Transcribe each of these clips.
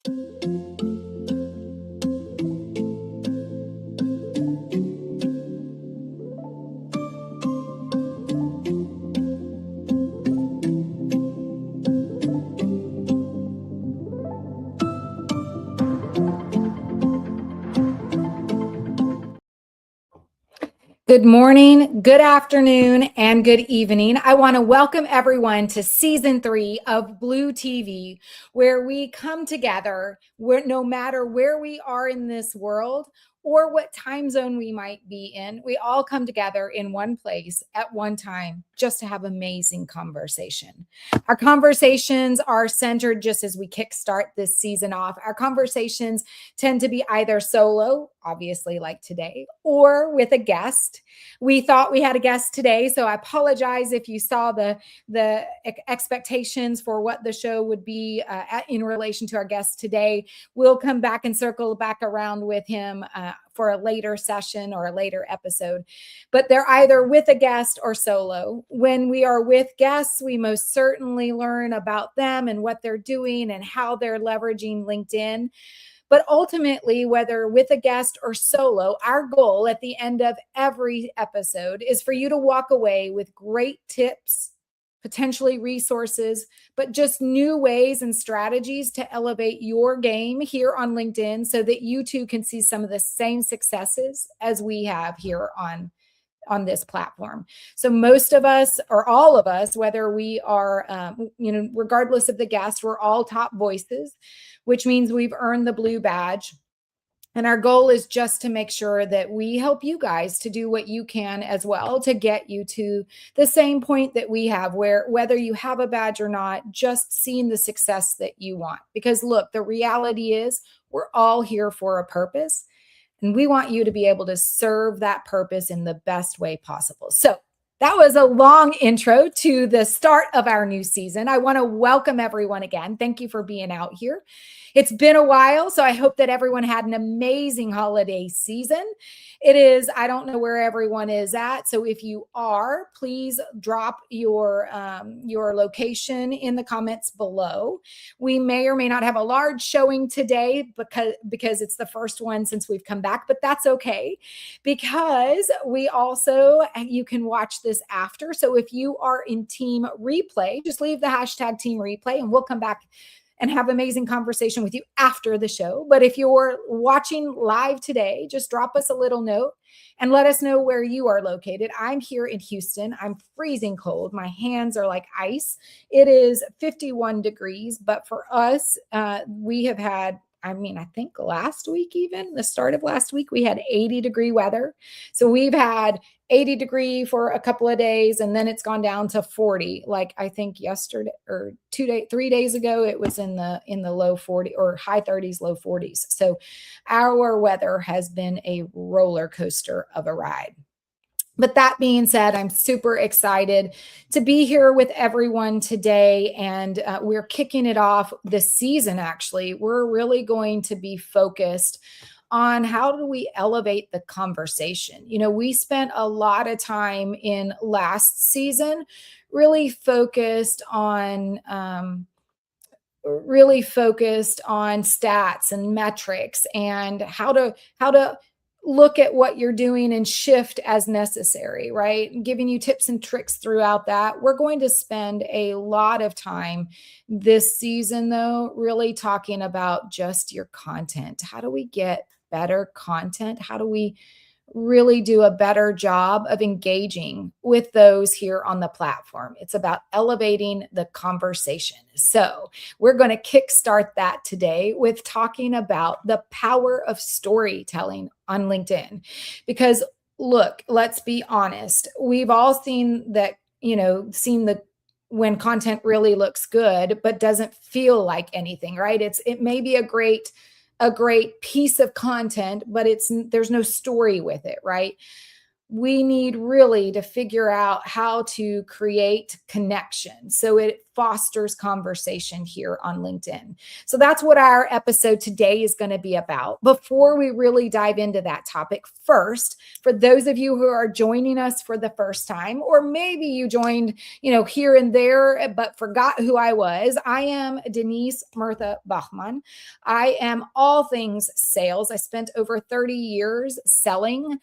Good morning, good afternoon, and good evening. I want to welcome everyone to season 3 of BlueTV, where we come together no matter where we are in this world or what time zone we might be in. We all come together in one place at one time just to have amazing conversation. Our conversations are centered, just as we kickstart this season off, our conversations tend to be either solo, obviously like today, or with a guest. We thought we had a guest today, so I apologize if you saw the expectations for what the show would be in relation to our guest today. We'll come back and circle back around with him for a later session or a later episode, but they're either with a guest or solo. When we are with guests, we most certainly learn about them and what they're doing and how they're leveraging LinkedIn. But ultimately, whether with a guest or solo, our goal at the end of every episode is for you to walk away with great tips, potentially resources, but just new ways and strategies to elevate your game here on LinkedIn so that you too can see some of the same successes as we have here on this platform. So most of us, or all of us, whether we are, regardless of the guest, we're all top voices, which means we've earned the blue badge. And our goal is just to make sure that we help you guys to do what you can as well to get you to the same point that we have, where whether you have a badge or not, just seeing the success that you want. Because look, the reality is we're all here for a purpose, and we want you to be able to serve that purpose in the best way possible. So that was a long intro to the start of our new season. I want to welcome everyone again. Thank you for being out here. It's been a while, so I hope that everyone had an amazing holiday season. It is, I don't know where everyone is at, so if you are, please drop your location in the comments below. We may or may not have a large showing today because it's the first one since we've come back, but that's okay, because we also, you can watch this after. So if you are in team replay, just leave the hashtag team replay and we'll come back and have amazing conversation with you after the show. But if you're watching live today, just drop us a little note and let us know where you are located. I'm here in Houston. I'm freezing cold. My hands are like ice. It is 51 degrees, but for us, we have had, I think last week, even the start of last week, we had 80-degree weather. So we've had 80 degree for a couple of days, and then it's gone down to 40. Like I think yesterday or 3 days ago, it was in the low 40 or high 30s, low 40s. So our weather has been a roller coaster of a ride. But that being said, I'm super excited to be here with everyone today, and we're kicking it off this season. Actually, we're really going to be focused on how do we elevate the conversation. You know, we spent a lot of time in last season really focused on stats and metrics and how to look at what you're doing and shift as necessary, right? And giving you tips and tricks throughout that. We're going to spend a lot of time this season, though, really talking about just your content. How do we get better content? How do we really do a better job of engaging with those here on the platform? It's about elevating the conversation. So we're going to kickstart that today with talking about the power of storytelling on LinkedIn. Because look, let's be honest. We've all seen that, when content really looks good, but doesn't feel like anything, right? It may be a great piece of content, but there's no story with it, right? We need really to figure out how to create connection so it fosters conversation here on LinkedIn. So that's what our episode today is going to be about. Before we really dive into that topic, first, for those of you who are joining us for the first time, or maybe you joined, here and there, but forgot who I was, I am Denise Mirtha Bachman. I am all things sales. I spent over 30 years selling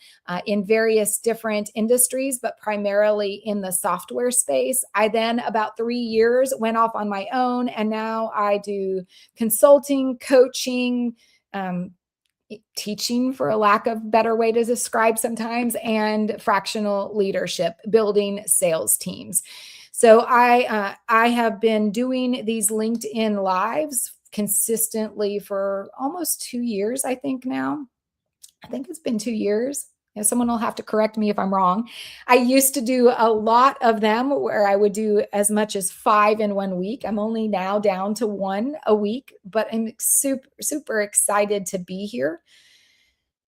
in various different industries, but primarily in the software space. I then, about 3 years, went off on my own, and now I do consulting, coaching, teaching, for a lack of better way to describe sometimes, and fractional leadership, building sales teams. So I have been doing these LinkedIn lives consistently for almost 2 years, I think now. I think it's been 2 years. Someone will have to correct me if I'm wrong. I used to do a lot of them where I would do as much as 5 in 1 week. I'm only now down to 1 a week, but I'm super, super excited to be here.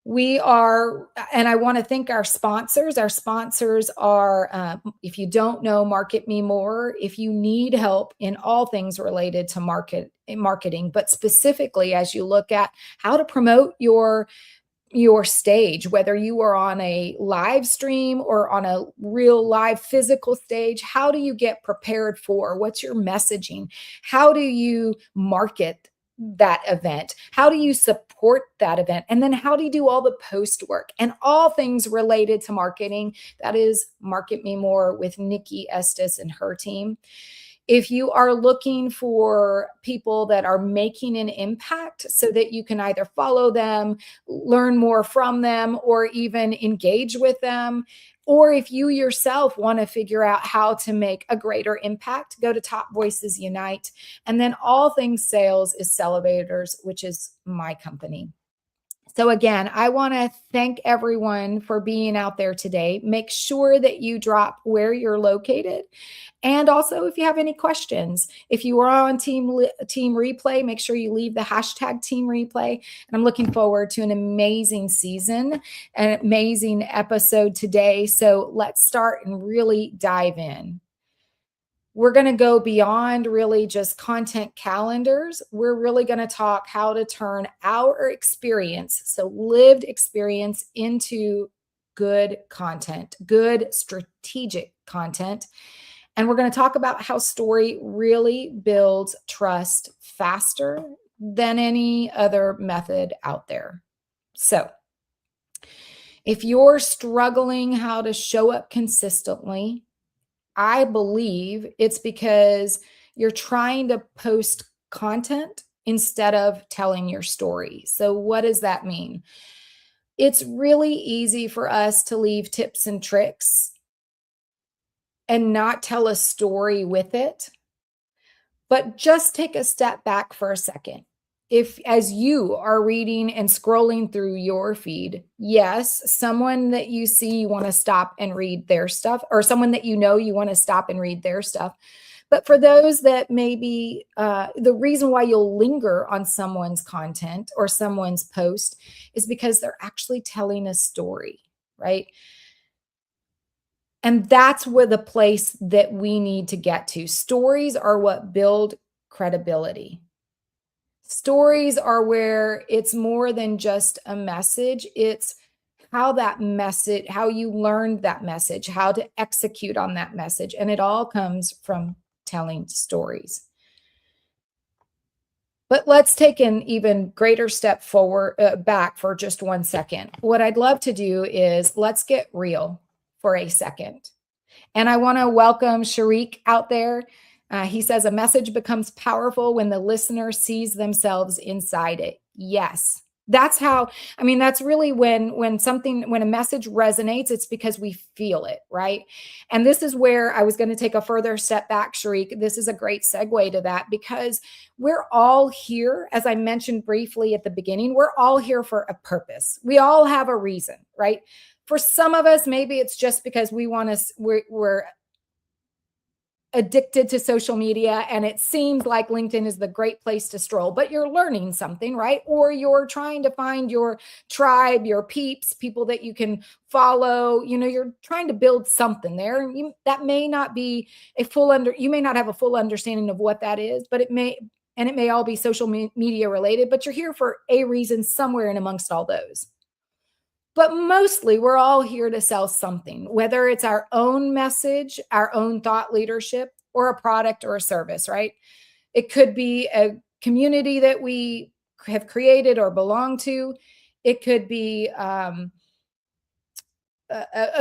We are, and I want to thank our sponsors. Our sponsors are, if you don't know, Market Me More. If you need help in all things related to marketing, but specifically as you look at how to promote your stage, whether you are on a live stream or on a real live physical stage, how do you get prepared for? What's your messaging? How do you market that event? How do you support that event? And then how do you do all the post work and all things related to marketing? That is Market Me More with Nikki Estes and her team. If you are looking for people that are making an impact so that you can either follow them, learn more from them, or even engage with them, or if you yourself want to figure out how to make a greater impact, go to Top Voices Unite. And then All Things Sales is Celebrators, which is my company. So again, I want to thank everyone for being out there today. Make sure that you drop where you're located. And also, if you have any questions, if you are on Team Replay, make sure you leave the hashtag Team Replay. And I'm looking forward to an amazing season, an amazing episode today. So let's start and really dive in. We're going to go beyond really just content calendars. We're really going to talk how to turn our experience, so lived experience, into good content, good strategic content. And we're going to talk about how story really builds trust faster than any other method out there. So if you're struggling how to show up consistently, I believe it's because you're trying to post content instead of telling your story. So what does that mean? It's really easy for us to leave tips and tricks and not tell a story with it. But just take a step back for a second. If, as you are reading and scrolling through your feed, yes, someone that you see, you want to stop and read their stuff, or someone that you want to stop and read their stuff. But for those that maybe the reason why you'll linger on someone's content or someone's post is because they're actually telling a story, right? And that's where the place that we need to get to. Stories are what build credibility. Stories are where it's more than just a message. It's how that message, how you learned that message, how to execute on that message. And it all comes from telling stories. But let's take an even greater step forward, back for just 1 second. What I'd love to do is let's get real for a second. And I want to welcome Sharik out there. He says a message becomes powerful when the listener sees themselves inside it. Yes. That's how, that's really when a message resonates, it's because we feel it, right? And this is where I was going to take a further step back, Sharik. This is a great segue to that, because we're all here, as I mentioned briefly at the beginning, we're all here for a purpose. We all have a reason, right? For some of us, maybe it's just because we want to, we're addicted to social media and it seems like LinkedIn is the great place to stroll, but you're learning something, right? Or you're trying to find your tribe, your peeps, people that you can follow. You're trying to build something there. That may not be you may not have a full understanding of what that is, but it may all be social media related, but you're here for a reason somewhere in amongst all those. But mostly we're all here to sell something, whether it's our own message, our own thought leadership, or a product or a service, right? It could be a community that we have created or belong to. It could be a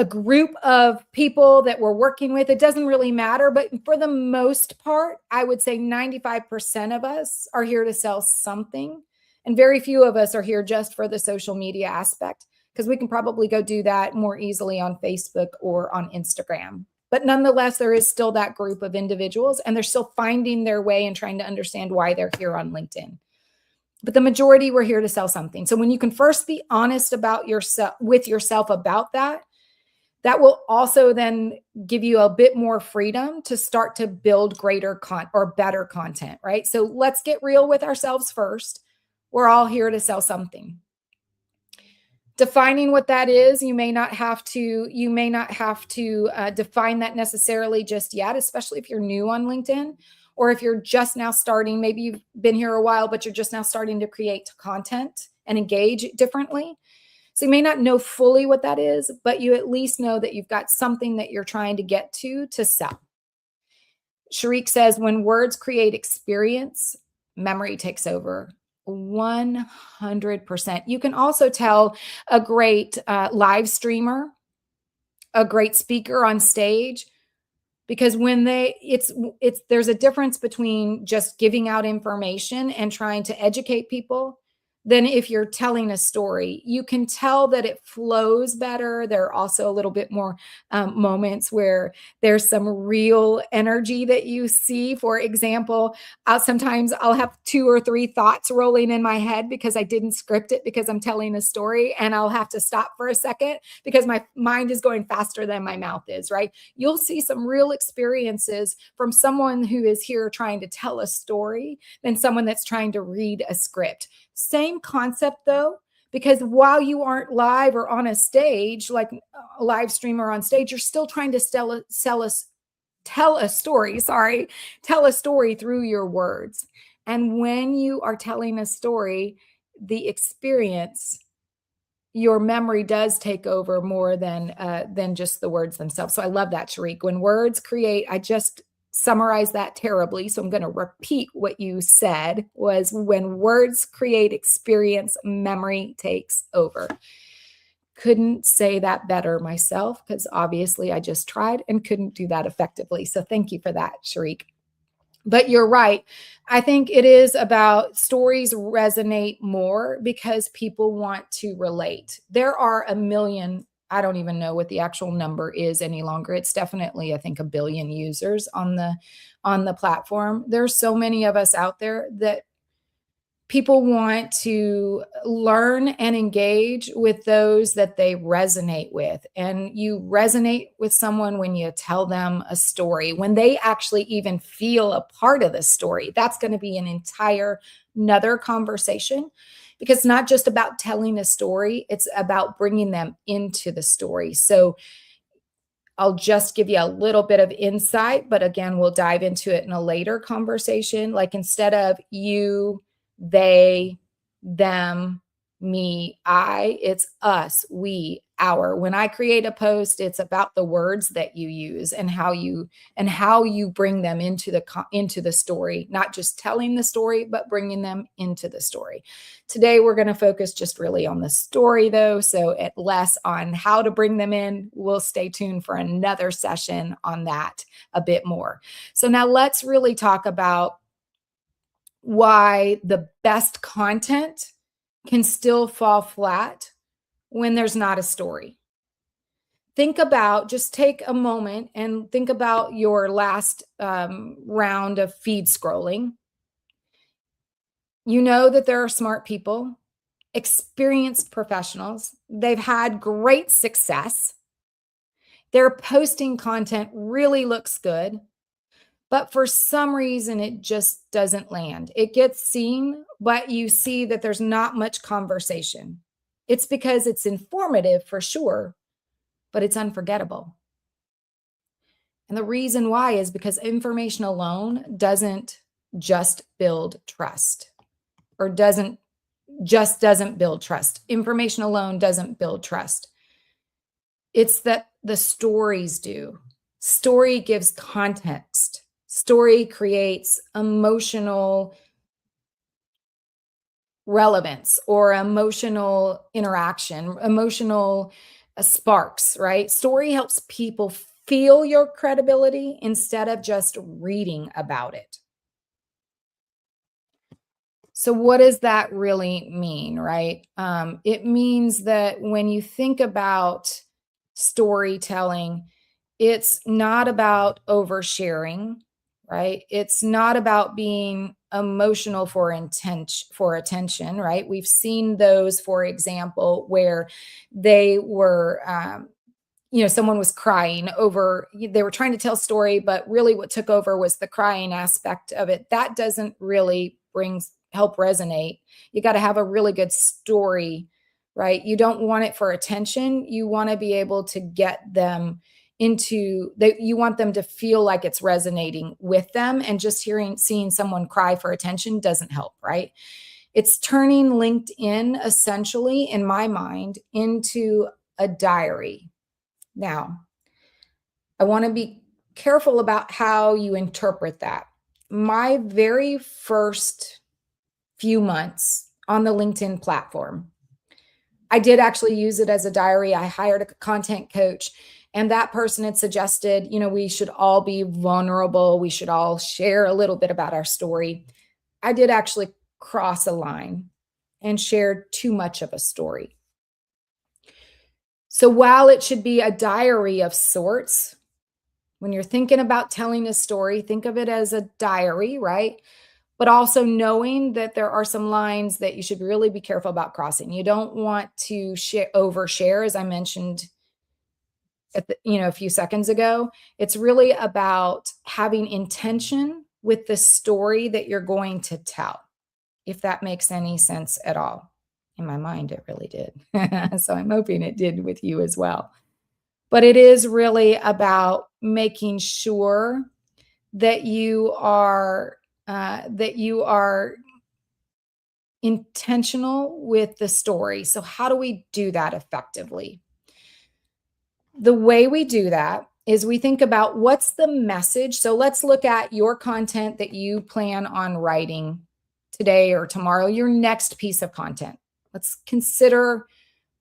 group of people that we're working with. It doesn't really matter. But for the most part, I would say 95% of us are here to sell something. And very few of us are here just for the social media aspect, because we can probably go do that more easily on Facebook or on Instagram. But nonetheless, there is still that group of individuals, and they're still finding their way and trying to understand why they're here on LinkedIn. But the majority, we're here to sell something. So when you can first be honest about with yourself about that, that will also then give you a bit more freedom to start to build greater or better content, right? So let's get real with ourselves first. We're all here to sell something. Defining what that is, you may not have to define that necessarily just yet, especially if you're new on LinkedIn, or if you're just now starting. Maybe you've been here a while, but you're just now starting to create content and engage differently. So you may not know fully what that is, but you at least know that you've got something that you're trying to get to sell. Sharik says, when words create experience, memory takes over. 100%. You can also tell a great live streamer, a great speaker on stage, because when there's a difference between just giving out information and trying to educate people than if you're telling a story. You can tell that it flows better. There are also a little bit more moments where there's some real energy that you see. For example, sometimes I'll have 2 or 3 thoughts rolling in my head because I didn't script it, because I'm telling a story, and I'll have to stop for a second because my mind is going faster than my mouth is, right? You'll see some real experiences from someone who is here trying to tell a story than someone that's trying to read a script. Same concept though, because while you aren't live or on a stage, like a live streamer on stage, you're still trying to tell a story through your words. And when you are telling a story, the experience, your memory does take over more than just the words themselves. So I love that, Sharik. When words create, I just summarize that terribly, so I'm going to repeat what you said, was when words create experience, memory takes over. Couldn't say that better myself, because obviously I just tried and couldn't do that effectively. So thank you for that, Sharik. But you're right. I think it is about stories resonate more because people want to relate. There are a million, I don't even know what the actual number is any longer. It's definitely, I think, 1 billion users on the platform. There's so many of us out there that people want to learn and engage with those that they resonate with. And you resonate with someone when you tell them a story, when they actually even feel a part of the story. That's going to be an entire another conversation, because it's not just about telling a story, it's about bringing them into the story. So I'll just give you a little bit of insight, but again, we'll dive into it in a later conversation. Like, instead of you, they, them, me, I, it's us, we, our. When I create a post, it's about the words that you use and how you bring them into the story, not just telling the story, but bringing them into the story. Today, we're going to focus just really on the story though, so less on how to bring them in. We'll stay tuned for another session on that a bit more. So now let's really talk about why the best content can still fall flat when there's not a story. Just take a moment and think about your last round of feed scrolling. You know that there are smart people, experienced professionals. They've had great success. Their posting content really looks good. but for some reason, it just doesn't land. It gets seen, but you see that there's not much conversation. It's because it's informative for sure, but it's unforgettable. And the reason why is because information alone doesn't just build trust, or doesn't build trust. Information alone doesn't build trust. It's that the stories do. Story gives context. Story creates emotional relevance or emotional interaction, emotional sparks, right? Story helps people feel your credibility instead of just reading about it. So what does that really mean, right? It means that when you think about storytelling, it's not about oversharing, right? It's not about being emotional for attention, right? We've seen those, for example, where they were, someone was crying over, they were trying to tell a story, but really what took over was the crying aspect of it. That doesn't really help resonate. You got to have a really good story, right? You don't want it for attention. You want to be able to get them you want them to feel like it's resonating with them, and just seeing someone cry for attention doesn't help, right? It's turning LinkedIn essentially, in my mind, into a diary. Now, I want to be careful about how you interpret that. My very first few months on the LinkedIn platform, I did actually use it as a diary. I hired a content coach, and that person had suggested, we should all be vulnerable. We should all share a little bit about our story. I did actually cross a line and shared too much of a story. So while it should be a diary of sorts, when you're thinking about telling a story, think of it as a diary, right? But also knowing that there are some lines that you should really be careful about crossing. You don't want to overshare, as I mentioned a few seconds ago. It's really about having intention with the story that you're going to tell, if that makes any sense at all. In my mind, it really did. So I'm hoping it did with you as well. But it is really about making sure that you are intentional with the story. So how do we do that effectively? The way we do that is we think about what's the message. So let's look at your content that you plan on writing today or tomorrow, your next piece of content. Let's consider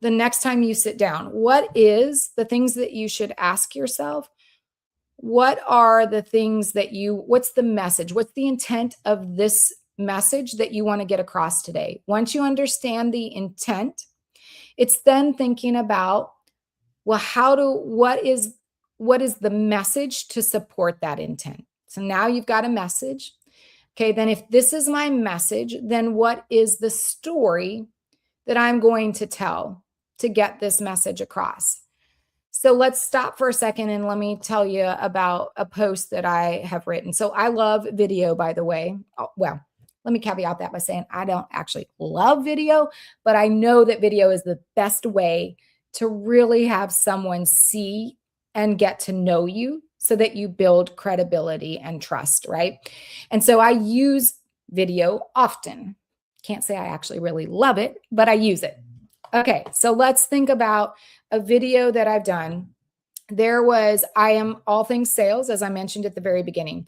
the next time you sit down. What is the things that you should ask yourself? What are the things what's the message? What's the intent of this message that you want to get across today? Once you understand the intent, it's then thinking about, well, what is the message to support that intent? So now you've got a message. Okay, then if this is my message, then what is the story that I'm going to tell to get this message across? So let's stop for a second and let me tell you about a post that I have written. So I love video, by the way. Well, let me caveat that by saying I don't actually love video, but I know that video is the best way to really have someone see and get to know you so that you build credibility and trust, right? And so I use video often. Can't say I actually really love it, but I use it. Okay, so let's think about a video that I've done. I am all things sales, as I mentioned at the very beginning.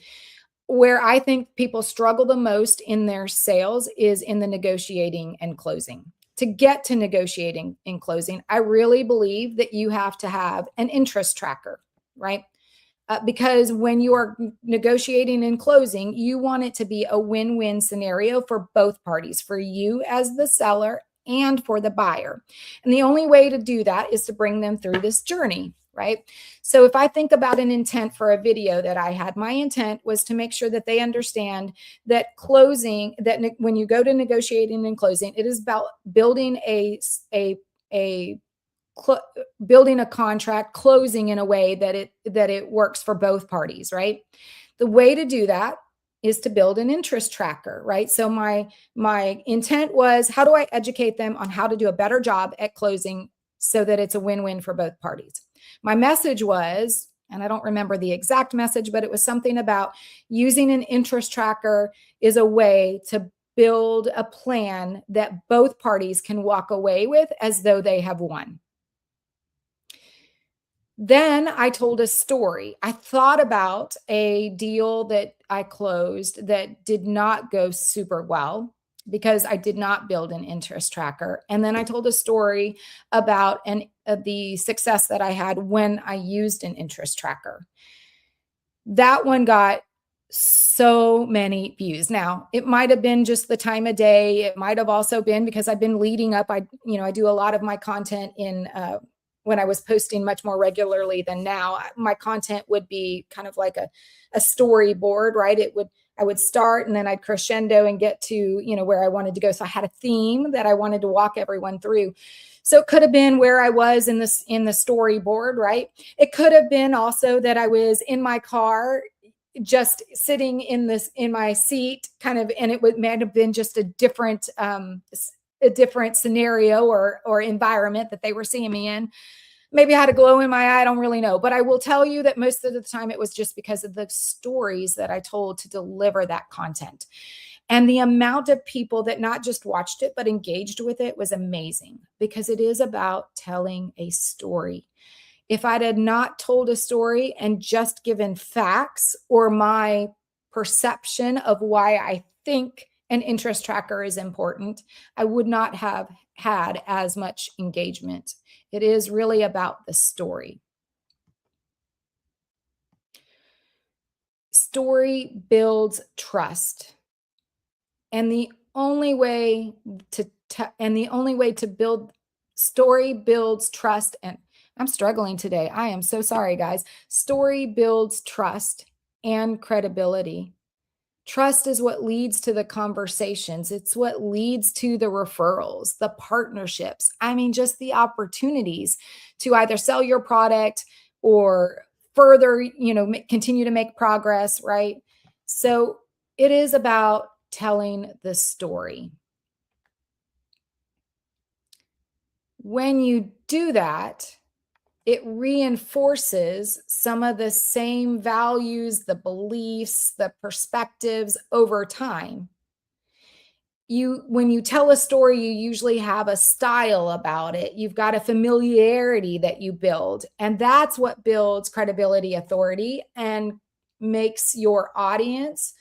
Where I think people struggle the most in their sales is in the negotiating and closing. To get to negotiating and closing, I really believe that you have to have an interest tracker, right? Because when you are negotiating and closing, you want it to be a win-win scenario for both parties, for you as the seller and for the buyer. And the only way to do that is to bring them through this journey, right? So if I think about an intent for a video that I had, my intent was to make sure that they understand that when you go to negotiating and closing, it is about building building a contract, closing in a way that it works for both parties, right? The way to do that is to build an interest tracker, right? So my intent was, how do I educate them on how to do a better job at closing so that it's a win-win for both parties? My message was, and I don't remember the exact message, but it was something about using an interest tracker is a way to build a plan that both parties can walk away with as though they have won. Then I told a story. I thought about a deal that I closed that did not go super well because I did not build an interest tracker. And then I told a story about the success that I had when I used an interest tracker. That one got so many views. Now, it might have been just the time of day. It might have also been because I've been leading up. I do a lot of my content in when I was posting much more regularly than now. My content would be kind of like a storyboard, right? I would start and then I'd crescendo and get to, where I wanted to go. So I had a theme that I wanted to walk everyone through. So it could have been where I was in the storyboard, right? It could have been also that I was in my car, just sitting in my seat, kind of, and might have been just a different scenario or environment that they were seeing me in. Maybe I had a glow in my eye. I don't really know. But I will tell you that most of the time it was just because of the stories that I told to deliver that content. And the amount of people that not just watched it, but engaged with it was amazing, because it is about telling a story. If I had not told a story and just given facts or my perception of why I think an interest tracker is important, I would not have had as much engagement. It is really about the story. Story builds trust. And the only way to build story builds trust. And I'm struggling today. I am so sorry, guys. Story builds trust and credibility. Trust is what leads to the conversations. It's what leads to the referrals, the partnerships. I mean, just the opportunities to either sell your product or further, continue to make progress, right? So it is about telling the story. When you do that, it reinforces some of the same values, the beliefs, the perspectives over time. When you tell a story, you usually have a style about it. You've got a familiarity that you build, and that's what builds credibility, authority, and makes your audience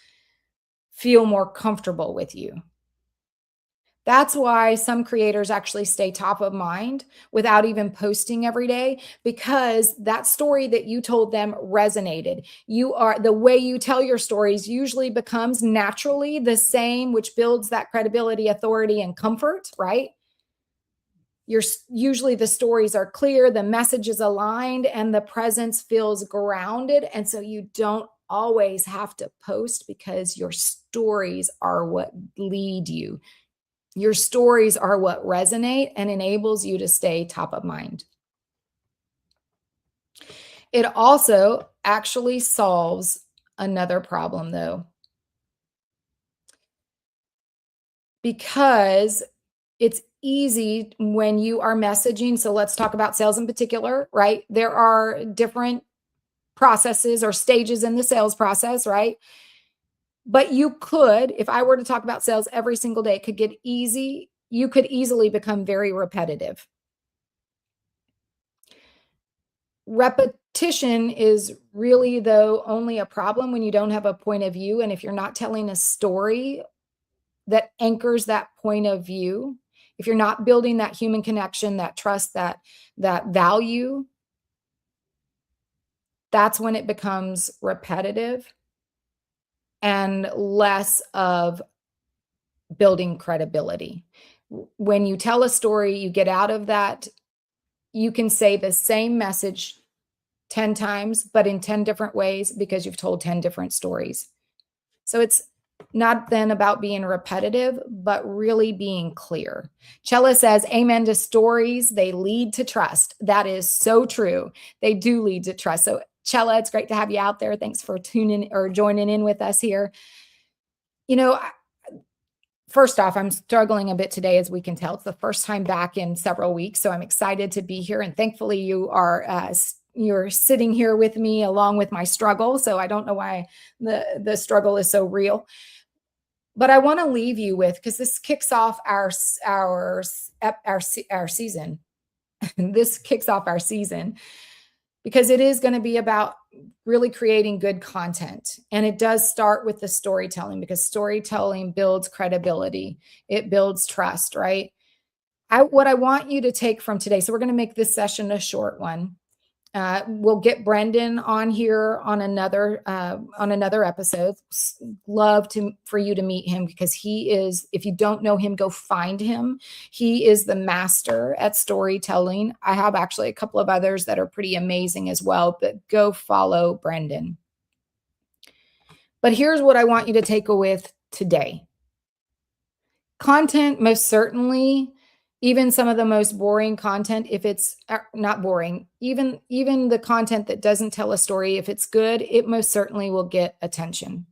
feel more comfortable with you. That's why some creators actually stay top of mind without even posting every day, because that story that you told them resonated. The way you tell your stories usually becomes naturally the same, which builds that credibility, authority, and comfort, right? Usually the stories are clear, the message is aligned, and the presence feels grounded. And so you don't always have to post, because your stories are what lead you. Your stories are what resonate and enables you to stay top of mind. It also actually solves another problem, though, because it's easy when you are messaging. So let's talk about sales in particular, right? There are different processes or stages in the sales process, right? But you could, if I were to talk about sales every single day, you could easily become very repetitive. Repetition is really, though, only a problem when you don't have a point of view. And if you're not telling a story that anchors that point of view, if you're not building that human connection, that trust, that value, that's when it becomes repetitive and less of building credibility. When you tell a story, you get out of that. You can say the same message 10 times, but in 10 different ways, because you've told 10 different stories. So it's not then about being repetitive, but really being clear. 𝗕𝗏 says, amen to stories. They lead to trust. That is so true. They do lead to trust. So 𝗕𝗏, it's great to have you out there. Thanks for tuning or joining in with us here. You know, first off, I'm struggling a bit today, as we can tell. It's the first time back in several weeks, so I'm excited to be here. And thankfully, you're sitting here with me along with my struggle. So I don't know why the struggle is so real. But I want to leave you with, because this kicks off our season. This kicks off our season because it is going to be about really creating good content. And it does start with the storytelling, because storytelling builds credibility. It builds trust, right? What I want you to take from today, so we're going to make this session a short one. We'll get Brendan on here on another episode. Love for you to meet him, because he is, if you don't know him, go find him. He is the master at storytelling. I have actually a couple of others that are pretty amazing as well, but go follow Brendan. But here's what I want you to take away with today. Content, most certainly, even some of the most boring content, if it's not boring, even the content that doesn't tell a story, if it's good, it most certainly will get attention.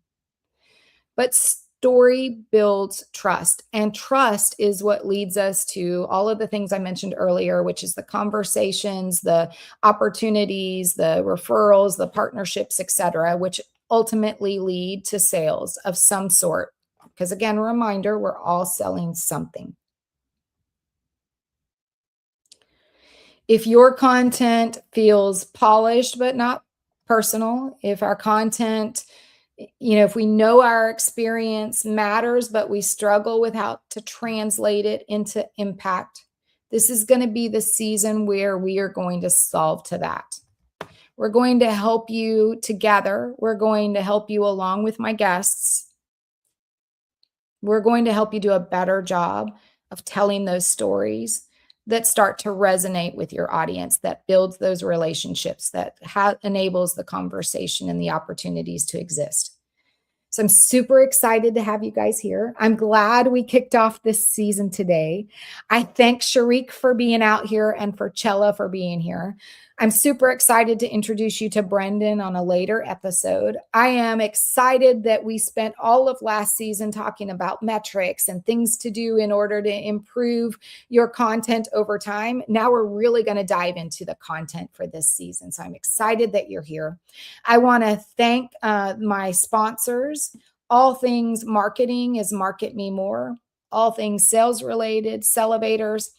But story builds trust, and trust is what leads us to all of the things I mentioned earlier, which is the conversations, the opportunities, the referrals, the partnerships, etc., which ultimately lead to sales of some sort. Because again, a reminder, we're all selling something. If your content feels polished but not personal, if our content, if we know our experience matters, but we struggle with how to translate it into impact, this is going to be the season where we are going to solve to that. We're going to help you together. We're going to help you along with my guests. We're going to help you do a better job of telling those stories that start to resonate with your audience, that builds those relationships, that enables the conversation and the opportunities to exist. So I'm super excited to have you guys here. I'm glad we kicked off this season today. I thank Sharik for being out here and for 𝗕𝗏 for being here. I'm super excited to introduce you to Brendan on a later episode. I am excited that we spent all of last season talking about metrics and things to do in order to improve your content over time. Now we're really going to dive into the content for this season. So I'm excited that you're here. I want to thank my sponsors. All things marketing is Market Me More. All things sales related, Celebrators.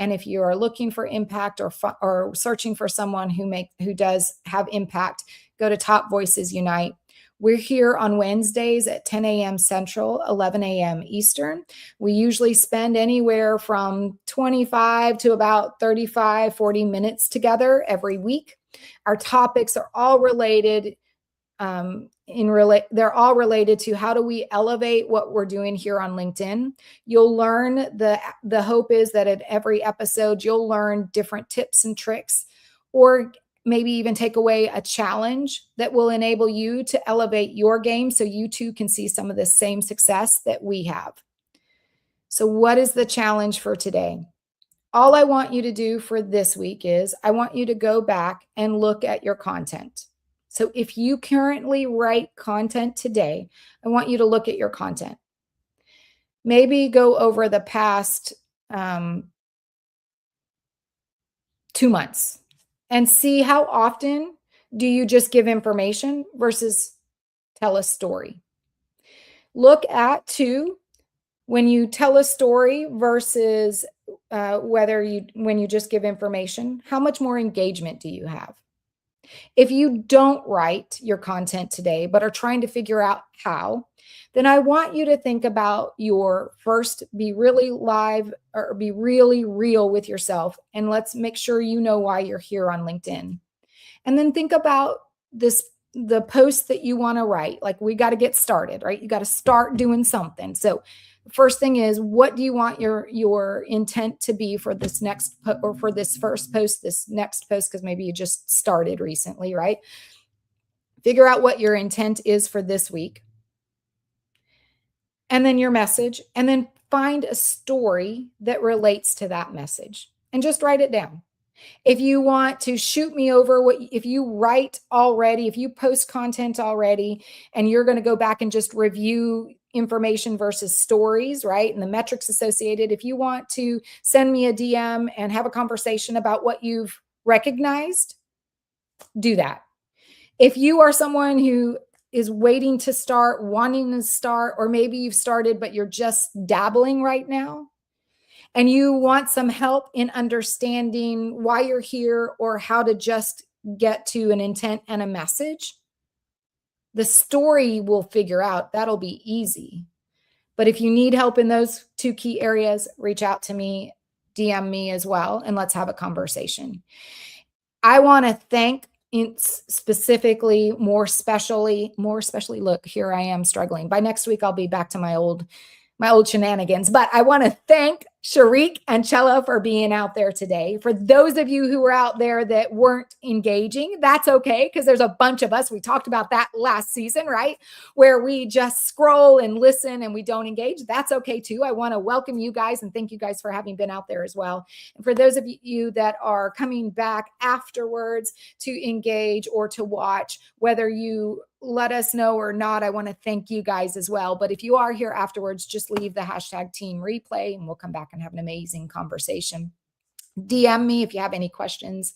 And if you are looking for impact or searching for someone who does have impact, go to Top Voices Unite. We're here on Wednesdays at 10 a.m. Central, 11 a.m. Eastern. We usually spend anywhere from 25 to about 35, 40 minutes together every week. Our topics are all related. They're all related to how do we elevate what we're doing here on LinkedIn. You'll learn the hope is that at every episode, you'll learn different tips and tricks, or maybe even take away a challenge that will enable you to elevate your game so you too can see some of the same success that we have. So what is the challenge for today? All I want you to do for this week is I want you to go back and look at your content. So if you currently write content today, I want you to look at your content. Maybe go over the past 2 months and see how often do you just give information versus tell a story. Look at when you tell a story versus when you just give information, how much more engagement do you have? If you don't write your content today, but are trying to figure out how, then I want you to think about be really live or be really real with yourself. And let's make sure you know why you're here on LinkedIn. And then think about the post that you want to write. Like, we got to get started, right? You got to start doing something. So first thing is, what do you want your intent to be for this next or for this first post, this next post, because maybe you just started recently, right? Figure out what your intent is for this week. and then your message, and then find a story that relates to that message and just write it down. If you want to shoot me over if you write already, if you post content already, and you're going to go back and just review information versus stories, right? And the metrics associated, if you want to send me a DM and have a conversation about what you've recognized, do that. If you are someone who is waiting to start, wanting to start, or maybe you've started, but you're just dabbling right now, and you want some help in understanding why you're here or how to just get to an intent and a message, the story will figure out. That'll be easy. But if you need help in those two key areas, reach out to me, DM me as well, and let's have a conversation. I want to thank specifically, more especially, look, here I am struggling. By next week, I'll be back to my old shenanigans. But I want to thank Sharik and Chella for being out there today. For those of you who were out there that weren't engaging, that's okay, because there's a bunch of us. We talked about that last season, right? Where we just scroll and listen and we don't engage. That's okay too. I want to welcome you guys and thank you guys for having been out there as well. And for those of you that are coming back afterwards to engage or to watch, whether you let us know or not, I want to thank you guys as well. But if you are here afterwards, just leave the hashtag team replay and we'll come back and have an amazing conversation. DM me if you have any questions.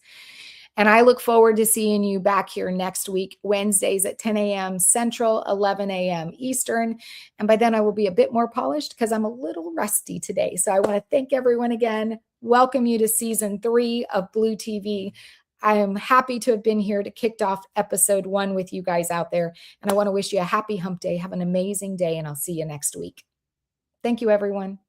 And I look forward to seeing you back here next week, Wednesdays at 10 a.m. Central, 11 a.m. Eastern. And by then I will be a bit more polished because I'm a little rusty today. So I want to thank everyone again. Welcome you to season 3 of Blue TV. I am happy to have been here to kick off episode 1 with you guys out there. And I want to wish you a happy hump day. Have an amazing day, and I'll see you next week. Thank you, everyone.